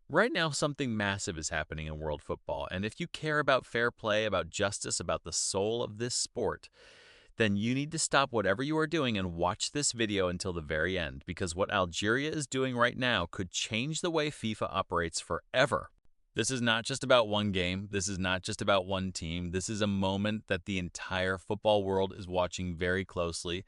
Right now, something massive is happening in world football, and if you care about fair play, about justice, about the soul of this sport, then you need to stop whatever you are doing and watch this video until the very end, because what Algeria is doing right now could change the way FIFA operates forever. This is not just about one game. This is not just about one team. This is a moment that the entire football world is watching very closely,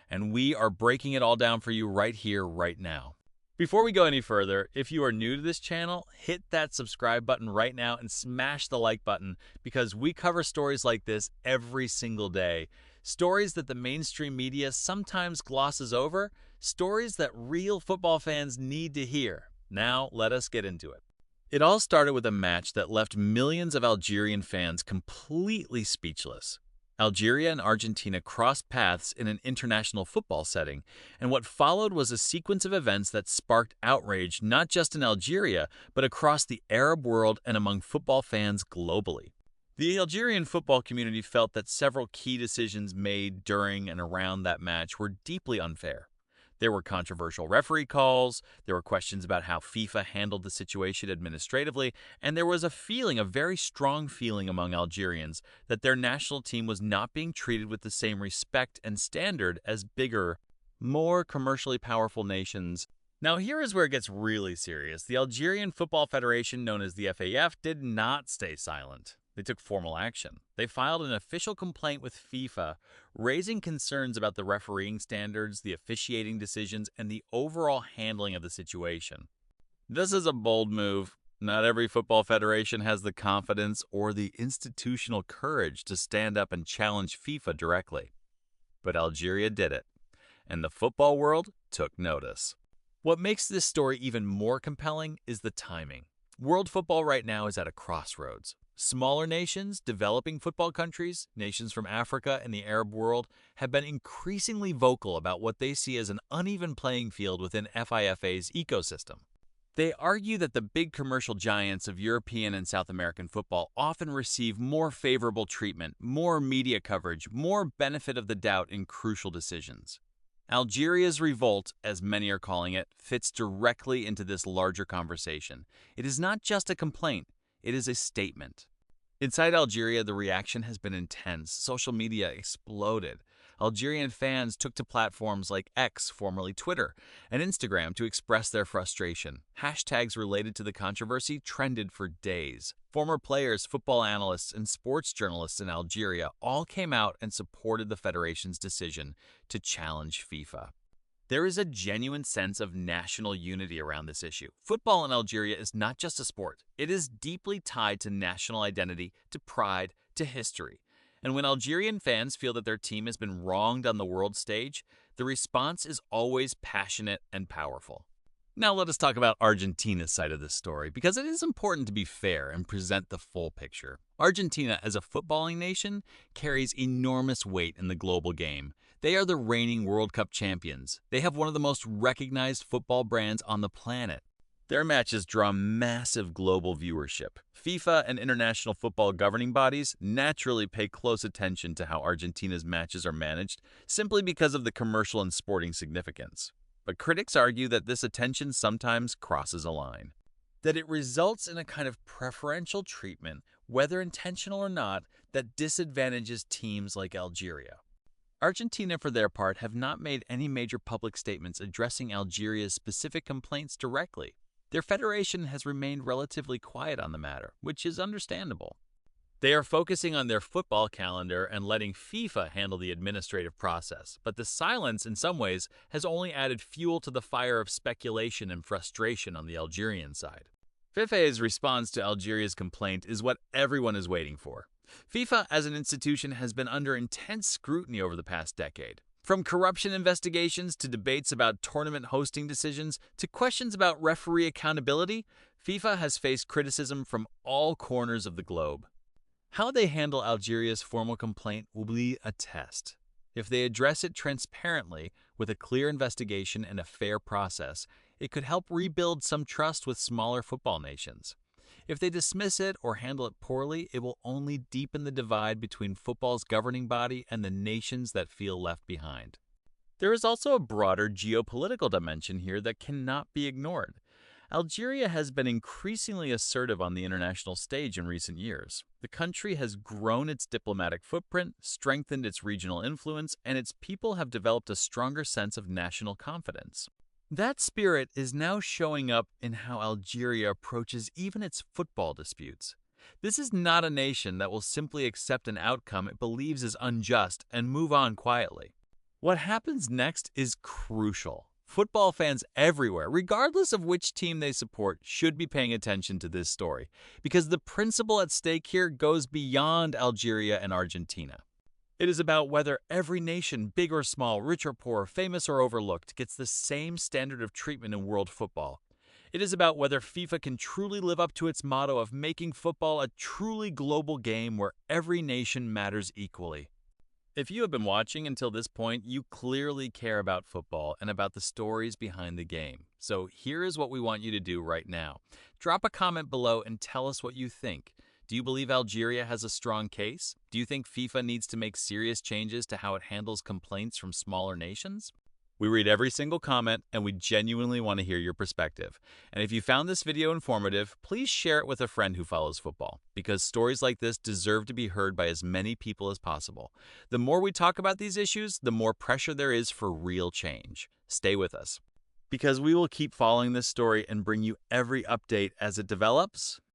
and we are breaking it all down for you right here, right now. Before we go any further, if you are new to this channel, hit that subscribe button right now and smash the like button because we cover stories like this every single day. Stories that the mainstream media sometimes glosses over, stories that real football fans need to hear. Now, let us get into it. It all started with a match that left millions of Algerian fans completely speechless. Algeria and Argentina crossed paths in an international football setting, and what followed was a sequence of events that sparked outrage not just in Algeria, but across the Arab world and among football fans globally. The Algerian football community felt that several key decisions made during and around that match were deeply unfair. There were controversial referee calls, there were questions about how FIFA handled the situation administratively, and there was a very strong feeling among Algerians that their national team was not being treated with the same respect and standard as bigger, more commercially powerful nations. Now, here is where it gets really serious. The Algerian Football Federation, known as the FAF, did not stay silent. They took formal action. They filed an official complaint with FIFA, raising concerns about the refereeing standards, the officiating decisions, and the overall handling of the situation. This is a bold move. Not every football federation has the confidence or the institutional courage to stand up and challenge FIFA directly. But Algeria did it, and the football world took notice. What makes this story even more compelling is the timing. World football right now is at a crossroads. Smaller nations, developing football countries, nations from Africa and the Arab world have been increasingly vocal about what they see as an uneven playing field within FIFA's ecosystem. They argue that the big commercial giants of European and South American football often receive more favorable treatment, more media coverage, more benefit of the doubt in crucial decisions. Algeria's revolt, as many are calling it, fits directly into this larger conversation. It is not just a complaint, it is a statement. Inside Algeria, the reaction has been intense. Social media exploded. Algerian fans took to platforms like X, formerly Twitter, and Instagram to express their frustration. Hashtags related to the controversy trended for days. Former players, football analysts, and sports journalists in Algeria all came out and supported the federation's decision to challenge FIFA. There is a genuine sense of national unity around this issue. Football in Algeria is not just a sport. It is deeply tied to national identity, to pride, to history. And when Algerian fans feel that their team has been wronged on the world stage, the response is always passionate and powerful. Now let us talk about Argentina's side of this story, because it is important to be fair and present the full picture. Argentina, as a footballing nation, carries enormous weight in the global game. They are the reigning World Cup champions. They have one of the most recognized football brands on the planet. Their matches draw massive global viewership. FIFA and international football governing bodies naturally pay close attention to how Argentina's matches are managed, simply because of the commercial and sporting significance. But critics argue that this attention sometimes crosses a line, that it results in a kind of preferential treatment, whether intentional or not, that disadvantages teams like Algeria. Argentina, for their part, have not made any major public statements addressing Algeria's specific complaints directly. Their federation has remained relatively quiet on the matter, which is understandable. They are focusing on their football calendar and letting FIFA handle the administrative process, but the silence, in some ways, has only added fuel to the fire of speculation and frustration on the Algerian side. FIFA's response to Algeria's complaint is what everyone is waiting for. FIFA as an institution has been under intense scrutiny over the past decade. From corruption investigations to debates about tournament hosting decisions to questions about referee accountability, FIFA has faced criticism from all corners of the globe. How they handle Algeria's formal complaint will be a test. If they address it transparently, with a clear investigation and a fair process, it could help rebuild some trust with smaller football nations. If they dismiss it or handle it poorly, it will only deepen the divide between football's governing body and the nations that feel left behind. There is also a broader geopolitical dimension here that cannot be ignored. Algeria has been increasingly assertive on the international stage in recent years. The country has grown its diplomatic footprint, strengthened its regional influence, and its people have developed a stronger sense of national confidence. That spirit is now showing up in how Algeria approaches even its football disputes. This is not a nation that will simply accept an outcome it believes is unjust and move on quietly. What happens next is crucial. Football fans everywhere, regardless of which team they support, should be paying attention to this story, because the principle at stake here goes beyond Algeria and Argentina. It is about whether every nation, big or small, rich or poor, famous or overlooked, gets the same standard of treatment in world football. It is about whether FIFA can truly live up to its motto of making football a truly global game where every nation matters equally. If you have been watching until this point, you clearly care about football and about the stories behind the game. So here is what we want you to do right now. Drop a comment below and tell us what you think. Do you believe Algeria has a strong case? Do you think FIFA needs to make serious changes to how it handles complaints from smaller nations? We read every single comment, and we genuinely want to hear your perspective. And if you found this video informative, please share it with a friend who follows football, because stories like this deserve to be heard by as many people as possible. The more we talk about these issues, the more pressure there is for real change. Stay with us, because we will keep following this story and bring you every update as it develops.